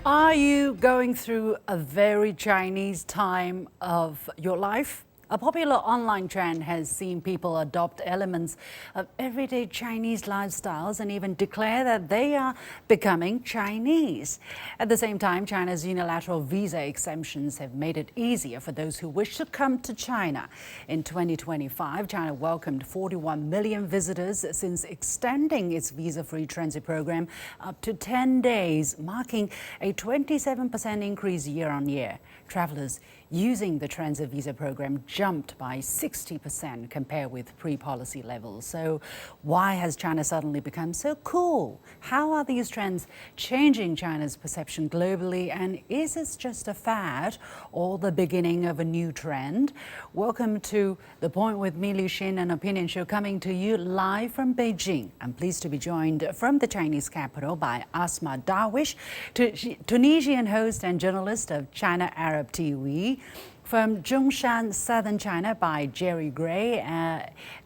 Are you going through a very Chinese time of your life? A popular online trend has seen people adopt elements of everyday Chinese lifestyles and even declare that they are becoming Chinese. At the same time, China's unilateral visa exemptions have made it easier for those who wish to come to China. In 2025, China welcomed 41 million visitors since extending its visa-free transit program up to 10 days, marking a 27% increase year on year. Travelers using the transit visa program jumped by 60% compared with pre-policy levels. So why has China suddenly become so cool? How are these trends changing China's perception globally? And is this just a fad or the beginning of a new trend? Welcome to The Point with me, Liu Xin, an opinion show coming to you live from Beijing. I'm pleased to be joined from the Chinese capital by Asma Darwish, Tunisian host and journalist of China Arab TV. From Zhongshan, southern China, by Jerry Gray,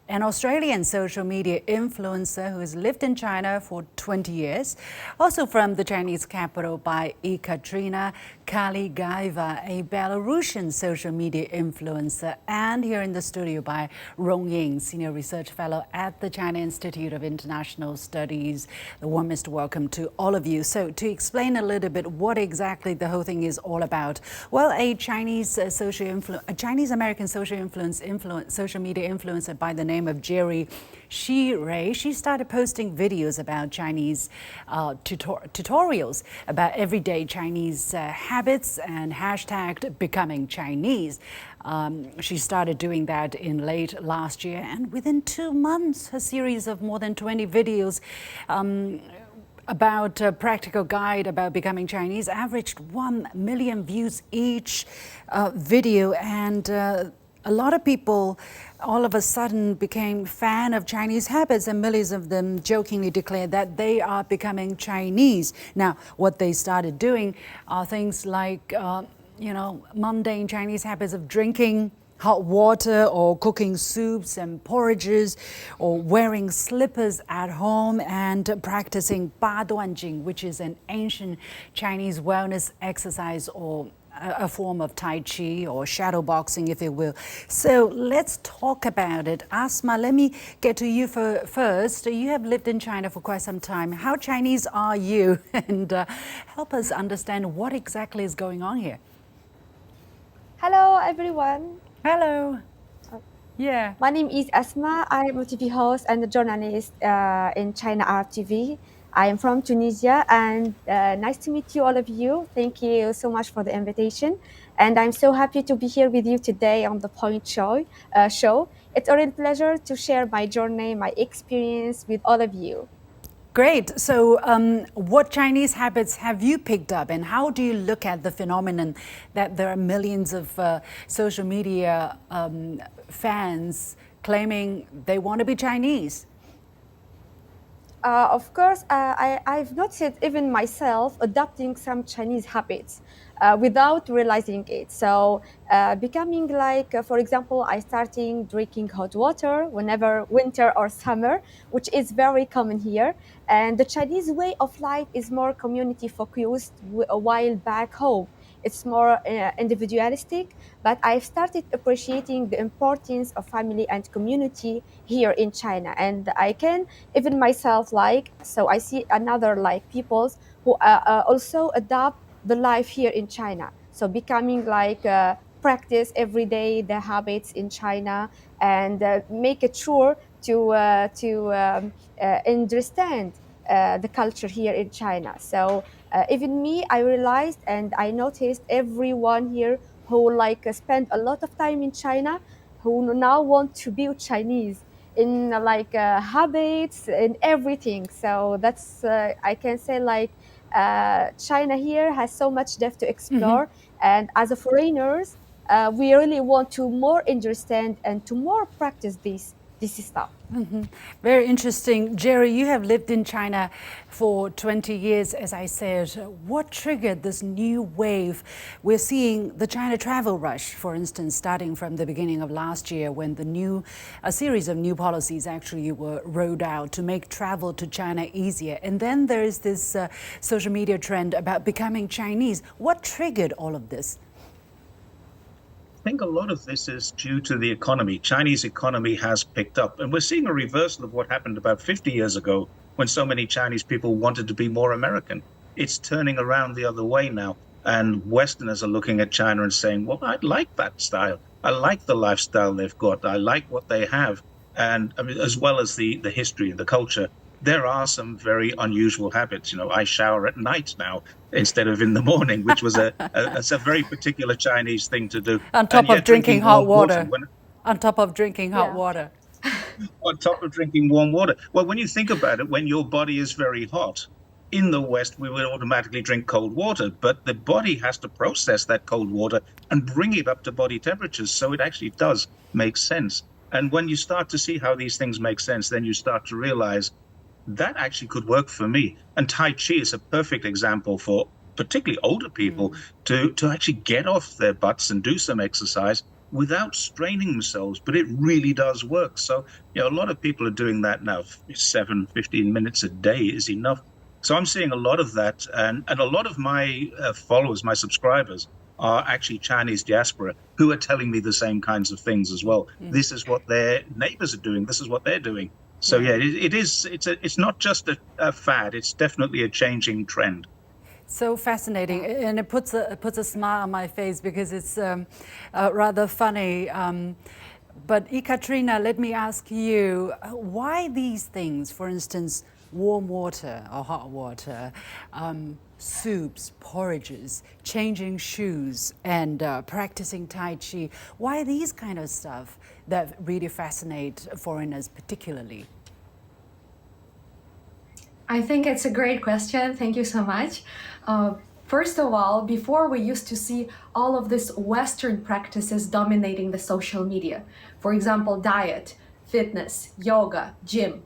an Australian social media influencer who has lived in China for 20 years. Also from the Chinese capital by Ekaterina Kaligayeva, a Belarusian social media influencer. And here in the studio by Rong Ying, senior research fellow at the China Institute of International Studies. The warmest welcome to all of you. So to explain a little bit what exactly the whole thing is all about, well, a Chinese-American social media influencer by the name of Jerry Ray. She started posting videos about Chinese tutorials about everyday Chinese habits and hashtagged becoming Chinese. She started doing that in late last year, and within 2 months, her series of more than 20 videos about a practical guide about becoming Chinese averaged 1 million views each video, and a lot of people all of a sudden became fan of Chinese habits, and millions of them jokingly declared that they are becoming Chinese. Now, what they started doing are things like, mundane Chinese habits of drinking hot water or cooking soups and porridges, or wearing slippers at home and practicing Ba Duan Jing, which is an ancient Chinese wellness exercise or a form of Tai Chi or shadow boxing, if you will. So let's talk about it. Asma, let me get to you first. You have lived in China for quite some time. How Chinese are you? And help us understand what exactly is going on here. Hello, everyone. Hello. Yeah. My name is Asma. I am a TV host and a journalist in China Arab TV. I am from Tunisia, and nice to meet you, all of you. Thank you so much for the invitation. And I'm so happy to be here with you today on the Point Show. It's a real pleasure to share my journey, my experience with all of you. Great. So, what Chinese habits have you picked up, and how do you look at the phenomenon that there are millions of social media fans claiming they want to be Chinese? Of course, I've noticed even myself adopting some Chinese habits without realizing it. So, becoming like, for example, I starting drinking hot water whenever winter or summer, which is very common here. And the Chinese way of life is more community focused, while back home it's more individualistic. But I've started appreciating the importance of family and community here in China, and I can even myself like, so I see another like peoples who also adopt the life here in China, so becoming like practice every day the habits in China, and make it sure to understand the culture here in China. So even me, I realized and I noticed everyone here who like spend a lot of time in China, who now want to be Chinese in like habits and everything. So that's I can say like China here has so much depth to explore, and as a foreigners, we really want to more understand and to more practice this. this stuff. Very interesting. Jerry, you have lived in China for 20 years, as I said. What triggered this new wave? We're seeing the China travel rush, for instance, starting from the beginning of last year when a series of new policies actually were rolled out to make travel to China easier. And then there is this social media trend about becoming Chinese. What triggered all of this? I think a lot of this is due to the economy. Chinese economy has picked up, and we're seeing a reversal of what happened about 50 years ago when so many Chinese people wanted to be more American. It's turning around the other way now, and Westerners are looking at China and saying, well, I like that style. I like the lifestyle they've got. I like what they have. And I mean, as well as the history and the culture, there are some very unusual habits. I shower at night now instead of in the morning, which was a very particular Chinese thing to do. On top of drinking hot water. On top of drinking hot Yeah. water. On top of drinking warm water. Well, when you think about it, when your body is very hot, in the West, we would automatically drink cold water, but the body has to process that cold water and bring it up to body temperatures. So it actually does make sense. And when you start to see how these things make sense, then you start to realize that actually could work for me. And Tai Chi is a perfect example for particularly older people to actually get off their butts and do some exercise without straining themselves. But it really does work. So, a lot of people are doing that now. 15 minutes a day is enough. So I'm seeing a lot of that. And a lot of my followers, my subscribers, are actually Chinese diaspora who are telling me the same kinds of things as well. This is what their neighbors are doing. This is what they're doing. So it's not just a fad. It's definitely a changing trend. So fascinating, and it puts a smile on my face because it's rather funny. But Ekaterina, let me ask you, why these things? For instance, warm water or hot water, soups, porridges, changing shoes, and practicing Tai Chi. Why these kind of stuff that really fascinate foreigners particularly? I think it's a great question. Thank you so much. First of all, before we used to see all of these Western practices dominating the social media. For example, diet, fitness, yoga, gym.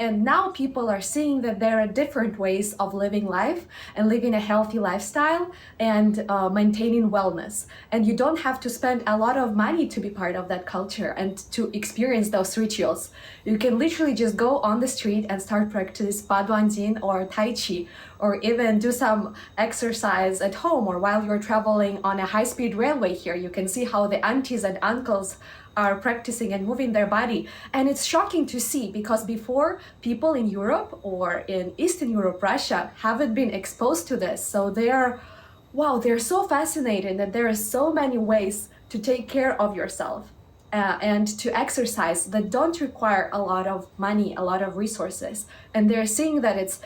And now people are seeing that there are different ways of living life and living a healthy lifestyle and maintaining wellness. And you don't have to spend a lot of money to be part of that culture and to experience those rituals. You can literally just go on the street and start practice Baduanjin or Tai Chi, or even do some exercise at home or while you're traveling on a high-speed railway here. You can see how the aunties and uncles are practicing and moving their body. And it's shocking to see because before, people in Europe or in Eastern Europe, Russia, haven't been exposed to this. So they're so fascinated that there are so many ways to take care of yourself and to exercise that don't require a lot of money, a lot of resources. And they're seeing that it's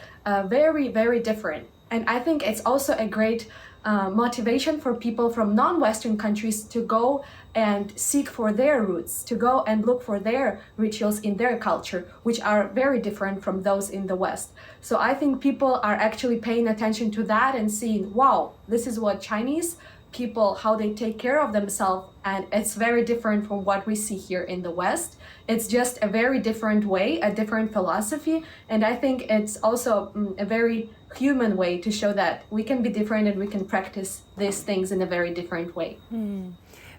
very, very different. And I think it's also a great motivation for people from non-Western countries to go and seek for their roots, to go and look for their rituals in their culture, which are very different from those in the West. So I think people are actually paying attention to that and seeing, wow, this is what Chinese people, how they take care of themselves, and it's very different from what we see here in the West. It's just a very different way, a different philosophy, and I think it's also a very human way to show that we can be different and we can practice these things in a very different way.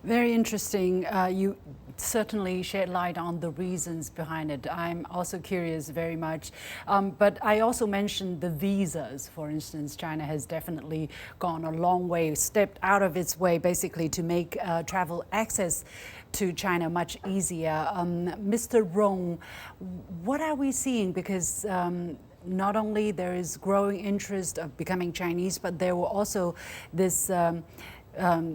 Very interesting. You certainly shed light on the reasons behind it. I'm also curious very much. But I also mentioned the visas. For instance, China has definitely gone a long way, stepped out of its way basically to make travel access to China much easier. Mr. Rong, what are we seeing? Because not only there is growing interest of becoming Chinese, but there were also this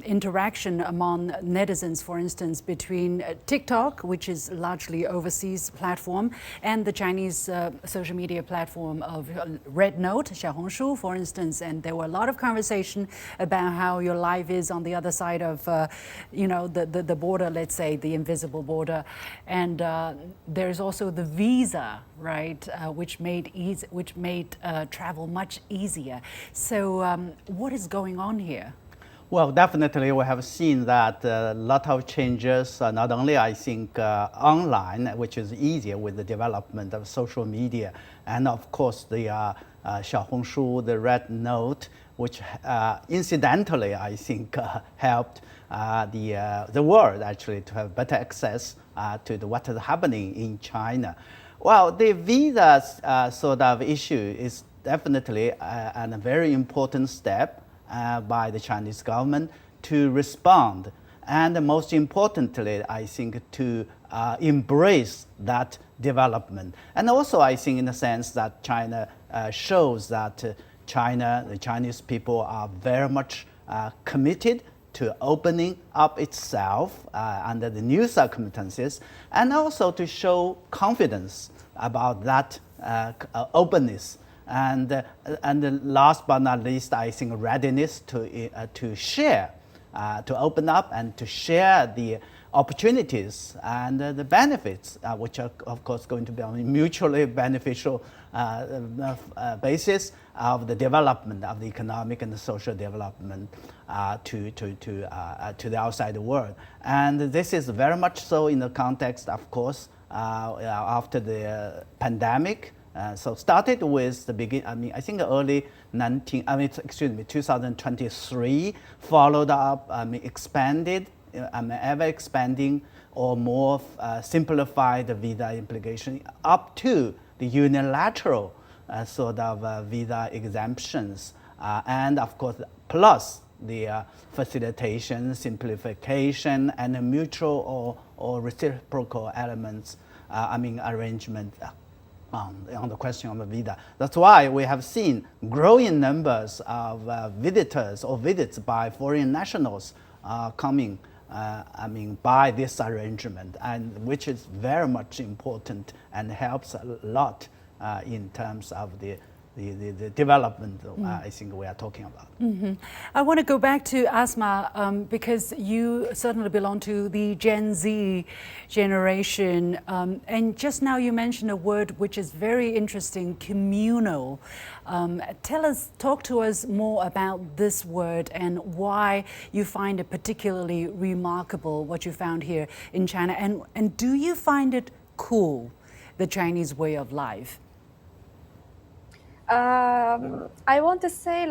interaction among netizens, for instance, between TikTok, which is largely overseas platform, and the Chinese social media platform of Red Note, Xiaohongshu, for instance. And there were a lot of conversation about how your life is on the other side of, the border, let's say, the invisible border. And there's also the visa, right, which made travel much easier. So what is going on here? Well, definitely we have seen that a lot of changes, not only I think online, which is easier with the development of social media, and of course the Xiaohongshu, the Red Note, which incidentally I think helped the world actually to have better access to what is happening in China. Well, the visa sort of issue is definitely a very important step by the Chinese government to respond, and most importantly, I think to embrace that development. And also, I think in the sense that China shows that the Chinese people are very much committed to opening up itself under the new circumstances, and also to show confidence about that openness. And last but not least, I think readiness to share, to open up and to share the opportunities and the benefits, which are of course going to be on a mutually beneficial basis of the development of the economic and the social development to the outside world. And this is very much so in the context, of course, after the pandemic. So started with the I think early 2023, followed up, expanded, ever expanding or more simplified the visa implication up to the unilateral sort of visa exemptions, and of course plus the facilitation, simplification, and mutual or reciprocal elements, arrangement on the question of the visa. That's why we have seen growing numbers of visitors or visits by foreign nationals coming by this arrangement, and which is very much important and helps a lot in terms of the development I think we are talking about. I want to go back to Asma because you certainly belong to the Gen Z generation. And just now you mentioned a word which is very interesting, communal. Talk to us more about this word and why you find it particularly remarkable, what you found here in China. And do you find it cool, the Chinese way of life? I want to say,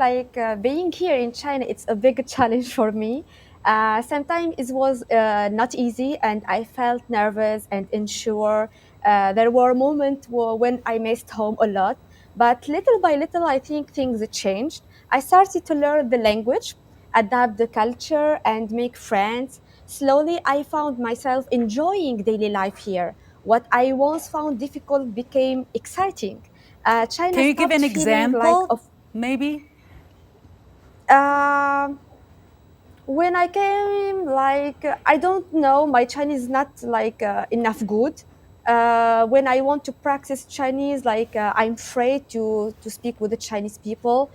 being here in China, it's a big challenge for me. Sometimes it was not easy, and I felt nervous and unsure. There were moments when I missed home a lot, but little by little, I think things changed. I started to learn the language, adapt the culture, and make friends. Slowly, I found myself enjoying daily life here. What I once found difficult became exciting. China Can you give stopped an feeling example, maybe? When I came, I don't know, my Chinese is not enough good. When I want to practice Chinese, I'm afraid to speak with the Chinese people.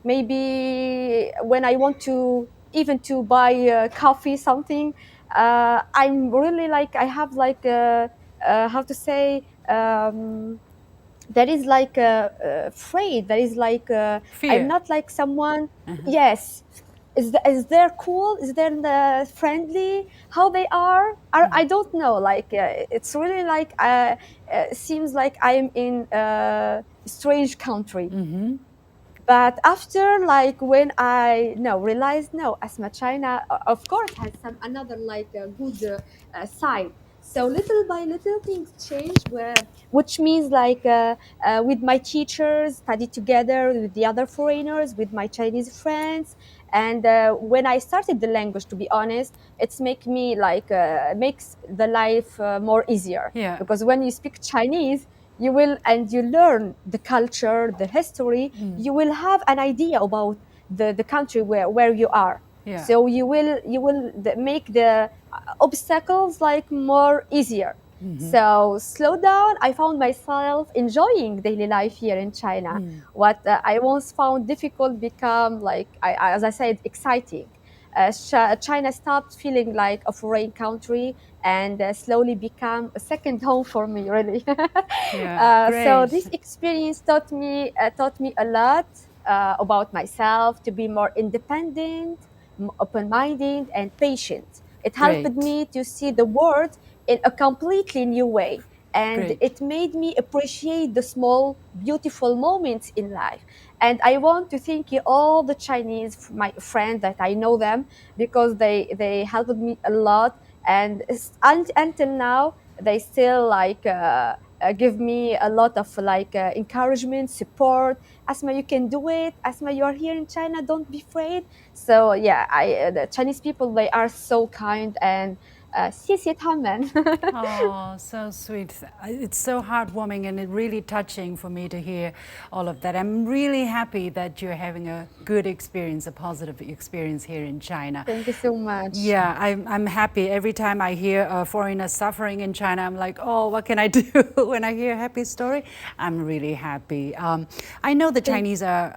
Maybe when I want to even to buy coffee, something, I'm really I have how to say. There is afraid. There is I'm Fear. not like someone. Yes, is there cool? Is there friendly? How they are? I don't know. It's really seems like I'm in a strange country. But after when I realized Asma China of course has some another good side. So little by little things change, which means with my teachers, study together with the other foreigners, with my Chinese friends, and when I started the language, to be honest, it's make me makes the life more easier. Yeah. Because when you speak Chinese, you will and you learn the culture, the history, you will have an idea about the country where you are. Yeah. So you will make the obstacles more easier. So slow down. I found myself enjoying daily life here in China. What I once found difficult become as I said, exciting. China stopped feeling like a foreign country and slowly become a second home for me, really. Yeah, So great. this experience taught me a lot. about myself, to be more independent, open-minded, and patient. It helped Great. me to see the world in a completely new way. And Great. it made me appreciate the small, beautiful moments in life. And I want to thank you, all the Chinese, my friends that I know them, because they helped me a lot. And until now, they still give me a lot of encouragement, support. Asma, you can do it. Asma, you are here in China. Don't be afraid. So yeah, the Chinese people, they are so kind, and 谢谢他们. Oh, so sweet. It's so heartwarming and it really touching for me to hear all of that. I'm really happy that you're having a good experience, a positive experience here in China. Thank you so much. Yeah, I'm happy. Every time I hear a foreigner suffering in China, I'm like, oh, what can I do? When I hear a happy story, I'm really happy. I know the Chinese are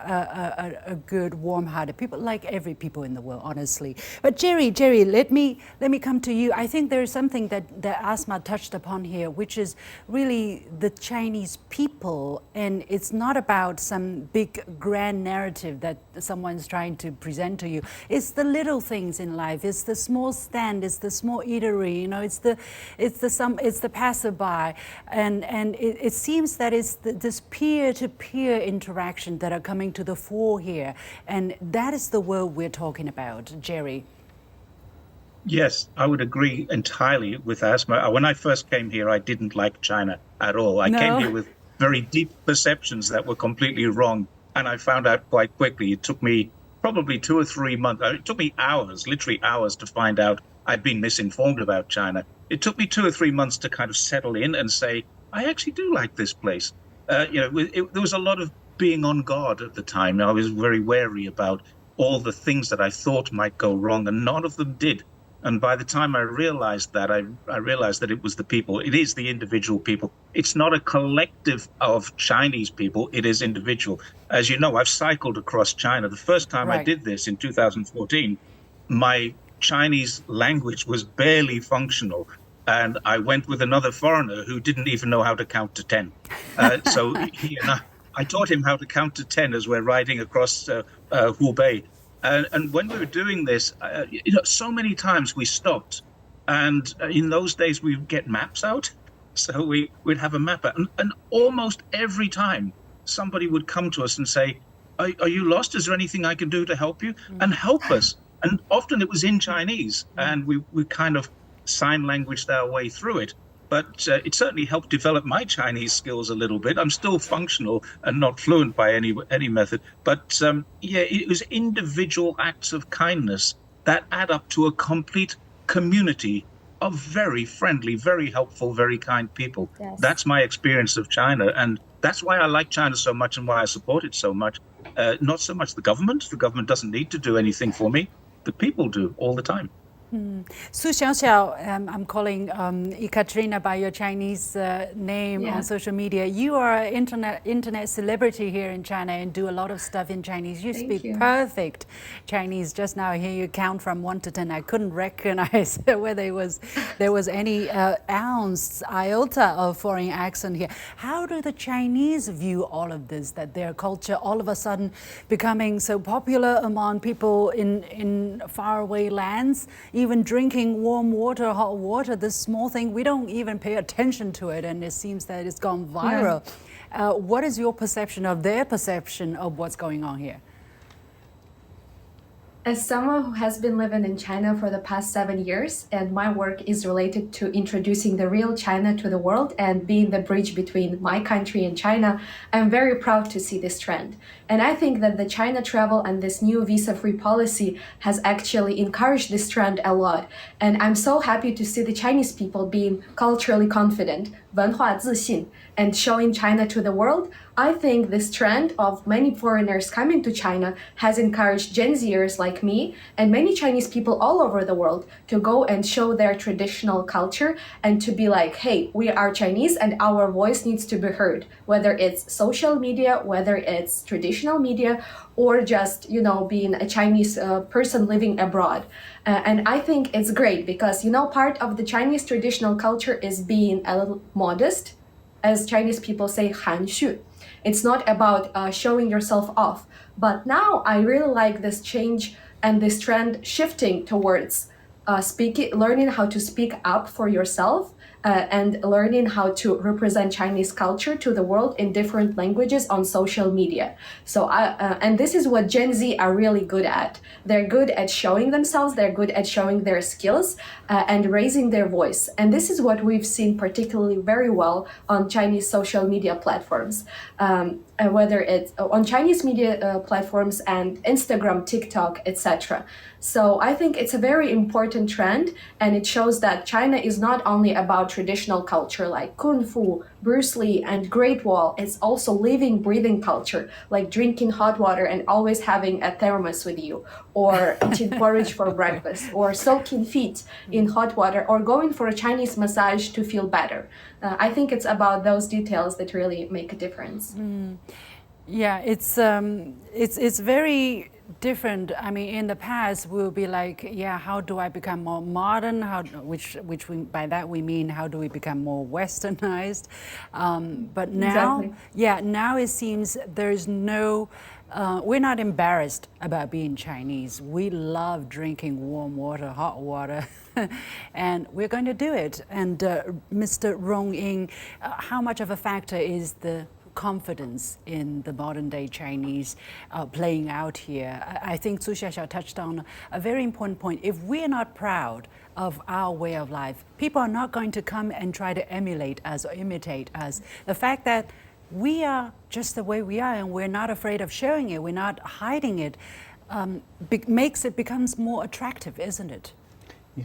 a good, warm-hearted people, like every people in the world, honestly. But Jerry, let me come to you. I think there's something that Asma touched upon here, which is really the Chinese people, and it's not about some big grand narrative that someone's trying to present to you. It's the little things in life. It's the small stand. It's the small eatery. You know, it's the passerby, and it seems that it's this peer-to-peer interaction that are coming to the fore here, and that is the world we're talking about, Jerry. Yes, I would agree entirely with Asma. When I first came here, I didn't like China at all. I came here with very deep perceptions that were completely wrong, and I found out quite quickly. It took me probably 2 or 3 months. It took me hours, literally hours, to find out I'd been misinformed about China. It took me 2 or 3 months to kind of settle in and say, I actually do like this place. There was a lot of being on guard at the time. I was very wary about all the things that I thought might go wrong, and none of them did. And by the time I realized that, I realized that it was the people. It is the individual people. It's not a collective of Chinese people. It is individual. As you know, I've cycled across China. The first time I did this in 2014, my Chinese language was barely functional. And I went with another foreigner who didn't even know how to count to 10. So he and I taught him how to count to 10 as we're riding across Hubei. And when we were doing this, so many times we stopped. And in those days, we would get maps out. So we'd have a map out. And almost every time, somebody would come to us and say, are you lost? Is there anything I can do to help you? And help us. And often it was in Chinese. And we kind of sign languaged our way through it. But it certainly helped develop my Chinese skills a little bit. I'm still functional and not fluent by any method. But it was individual acts of kindness that add up to a complete community of very friendly, very helpful, very kind people. Yes. That's my experience of China. And that's why I like China so much and why I support it so much. Not so much the government. The government doesn't need to do anything for me. The people do all the time. Su Xiaoxiao, I'm calling Ekaterina by your Chinese name on social media. You are an internet celebrity here in China and do a lot of stuff in Chinese. You speak perfect Chinese. Just now I hear you count from 1 to 10. I couldn't recognize whether there was any ounce, iota of foreign accent here. How do the Chinese view all of this, that their culture all of a sudden becoming so popular among people in faraway lands? Even drinking warm water, hot water, this small thing, we don't even pay attention to it, and it seems that it's gone viral. What is your perception of their perception of what's going on here? As someone who has been living in China for the past 7 years, and my work is related to introducing the real China to the world and being the bridge between my country and China, I'm very proud to see this trend. And I think that the China travel and this new visa-free policy has actually encouraged this trend a lot. And I'm so happy to see the Chinese people being culturally confident, 文化自信, and showing China to the world. I think this trend of many foreigners coming to China has encouraged Gen Zers like me and many Chinese people all over the world to go and show their traditional culture and to be like, hey, we are Chinese and our voice needs to be heard, whether it's social media, whether it's traditional media, or just, being a Chinese person living abroad. And I think it's great because, part of the Chinese traditional culture is being a little modest, as Chinese people say, 含蓄. It's not about showing yourself off. But now I really like this change and this trend shifting towards learning how to speak up for yourself and learning how to represent Chinese culture to the world in different languages on social media. So, and this is what Gen Z are really good at. They're good at showing themselves, they're good at showing their skills and raising their voice. And this is what we've seen particularly very well on Chinese social media platforms. Whether it's on Chinese media platforms and Instagram, TikTok, etc. So I think it's a very important trend, and it shows that China is not only about traditional culture like Kung Fu, Bruce Lee, and Great Wall. It's also living, breathing culture like drinking hot water and always having a thermos with you, or eating porridge for breakfast, or soaking feet in hot water, or going for a Chinese massage to feel better. I think it's about those details that really make a difference. Yeah, it's very different. I mean, in the past, we'll be like, yeah, how do I become more modern? By that we mean, how do we become more westernized? But now, Exactly. yeah, now it seems there's no. We're not embarrassed about being Chinese. We love drinking warm water, hot water, and we're going to do it. And Mr. Rong Ying, how much of a factor is the confidence in the modern day Chinese playing out here? I think Su Xiaoxiao touched on a very important point. If we're not proud of our way of life, people are not going to come and try to emulate us or imitate us. The fact that we are just the way we are and we're not afraid of showing it, we're not hiding it, becomes more attractive, isn't it?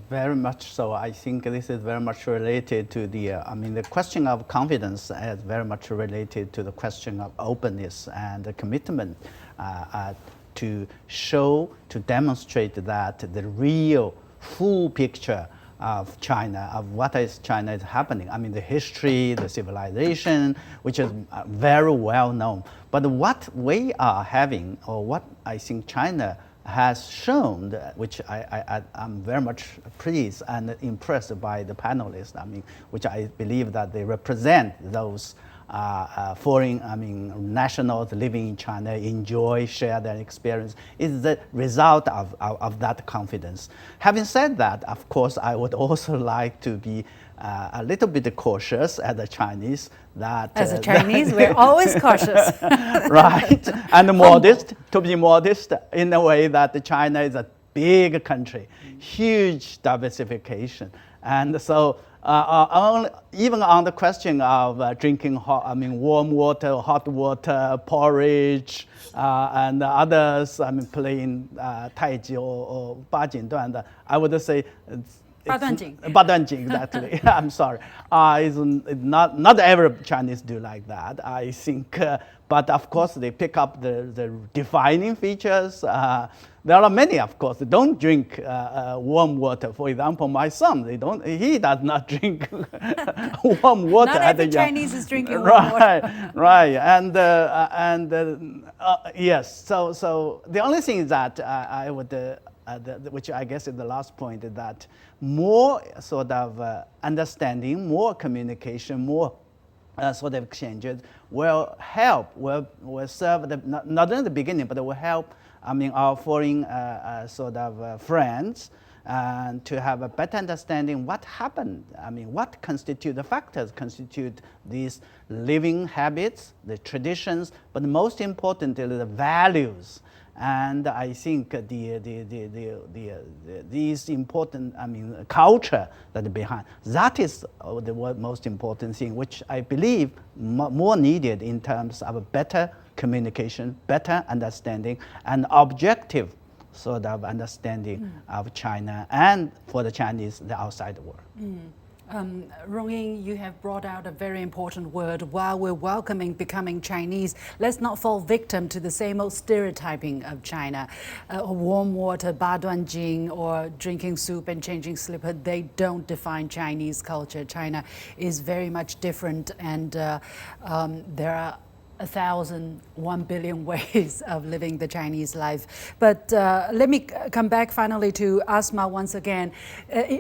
Very much so. I think this is very much related to the question of confidence is very much related to the question of openness and the commitment to show, to demonstrate that the real full picture of China, of what is China is happening. I mean, the history, the civilization, which is very well known. But what we are having, or what I think China has shown, which I'm very much pleased and impressed by the panelists, which I believe that they represent those foreign, nationals living in China, enjoy, share their experience, is the result of that confidence. Having said that, of course, I would also like to be a little bit cautious as a Chinese. As a Chinese, we're always cautious. Right, and modest, to be modest in a way that China is a big country, huge diversification. And so even on the question of drinking warm water, hot water, porridge, and others, playing Tai Chi or Ba Jing Duan, I would say Baduanjing, exactly. I'm sorry. It's not every Chinese do like that, I think. But of course, they pick up the defining features. There are many, of course, that don't drink warm water. For example, my son, he does not drink warm water. Not every Chinese is drinking warm water. Right, yes. So the only thing is that I would, which I guess is the last point, is that more sort of understanding, more communication, more sort of exchanges will help, will serve not in the beginning, but it will help our foreign friends to have a better understanding what happened. What constitute the factors constitute these living habits, the traditions, but most importantly, the values. And I think these important, culture that behind, that is the most important thing, which I believe more needed in terms of a better communication, better understanding, and objective sort of understanding of China, and for the Chinese, the outside world. Rong Ying, you have brought out a very important word. While we're welcoming becoming Chinese, let's not fall victim to the same old stereotyping of China. Warm water, baduanjing, or drinking soup and changing slipper, they don't define Chinese culture. China is very much different, and there are 1 billion ways of living the Chinese life. But let me come back finally to Asma once again.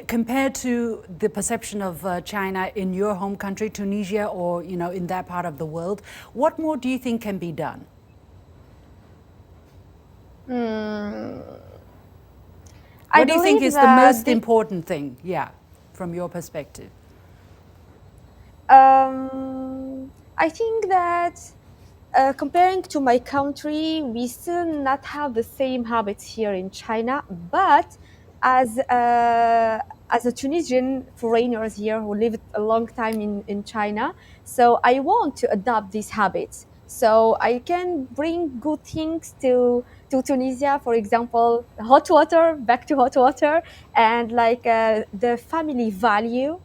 Compared to the perception of China in your home country, Tunisia, or in that part of the world, what more do you think can be done? What do you think is the most important thing, from your perspective? I think that comparing to my country, we still not have the same habits here in China. But as a Tunisian foreigners here who lived a long time in China, so I want to adopt these habits. So I can bring good things to Tunisia, for example, hot water, back to hot water, and like the family value,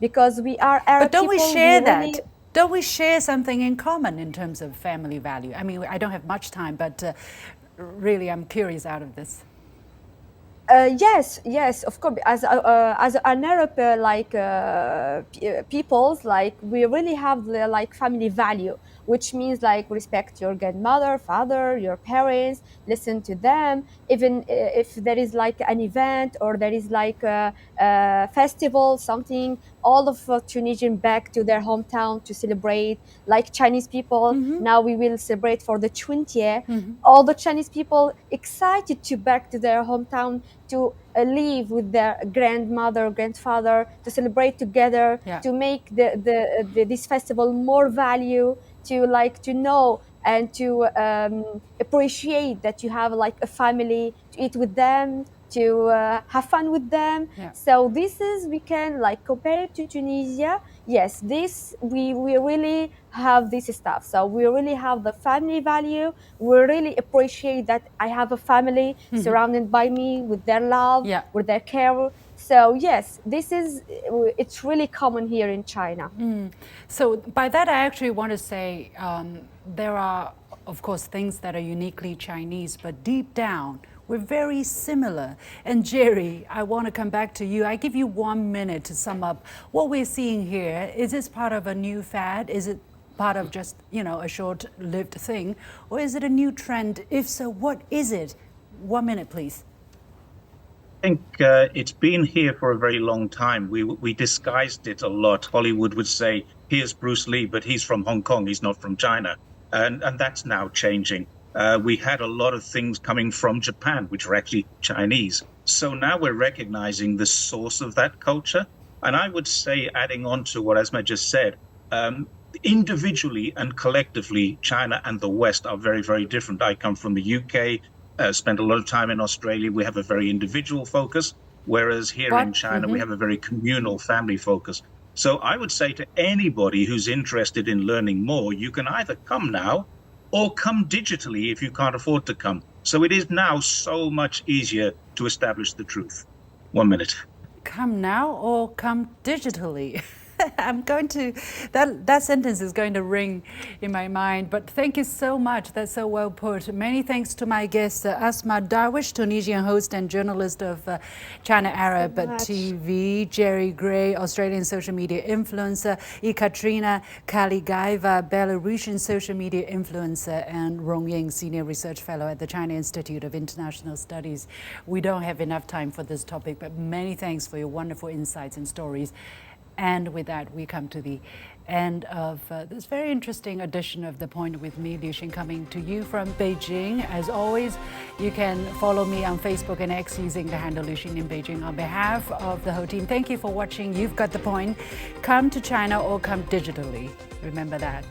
because we are Arab But don't people. we share that? Don't we share something in common in terms of family value? I mean, I don't have much time, but really I'm curious out of this. Yes, of course. As an Arab peoples, like we really have the like family value, which means like respect your grandmother, father, your parents, listen to them. Even if there is like an event or there is like a festival, something, all of Tunisian back to their hometown to celebrate. Like Chinese people, now we will celebrate for the 20th. All the Chinese people excited to back to their hometown to live with their grandmother, grandfather, to celebrate together, to make this festival more value, to know and to appreciate that you have like a family, to eat with them, to have fun with them. So this is, we can like compare it to Tunisia. Yes, this we really have this stuff. So we really have the family value. We really appreciate that I have a family surrounded by me with their love, with their care. So yes, it's really common here in China. So by that, I actually want to say there are, of course, things that are uniquely Chinese, but deep down, we're very similar. And Jerry, I want to come back to you. I give you 1 minute to sum up what we're seeing here. Is this part of a new fad? Is it part of just, a short-lived thing? Or is it a new trend? If so, what is it? 1 minute, please. I think it's been here for a very long time. We disguised it a lot. Hollywood would say, here's Bruce Lee, but he's from Hong Kong. He's not from China. And that's now changing. We had a lot of things coming from Japan, which are actually Chinese. So now we're recognizing the source of that culture. And I would say, adding on to what Asma just said, individually and collectively, China and the West are very, very different. I come from the UK, spent a lot of time in Australia. We have a very individual focus, whereas here in China, we have a very communal family focus. So I would say to anybody who's interested in learning more, you can either come now or come digitally if you can't afford to come. So it is now so much easier to establish the truth. 1 minute. Come now or come digitally. I'm going to, that sentence is going to ring in my mind, but thank you so much. That's so well put. Many thanks to my guest, Asma Darwish, Tunisian host and journalist of China Arab TV, Jerry Gray, Australian social media influencer, Ekaterina Kaligayeva, Belarusian social media influencer, and Rong Ying, Senior Research Fellow at the China Institute of International Studies. We don't have enough time for this topic, but many thanks for your wonderful insights and stories. And with that, we come to the end of this very interesting edition of The Point with me, Liu Xin, coming to you from Beijing. As always, you can follow me on Facebook and X using the handle Liu Xin in Beijing. On behalf of the whole team, thank you for watching. You've got the point. Come to China or come digitally. Remember that.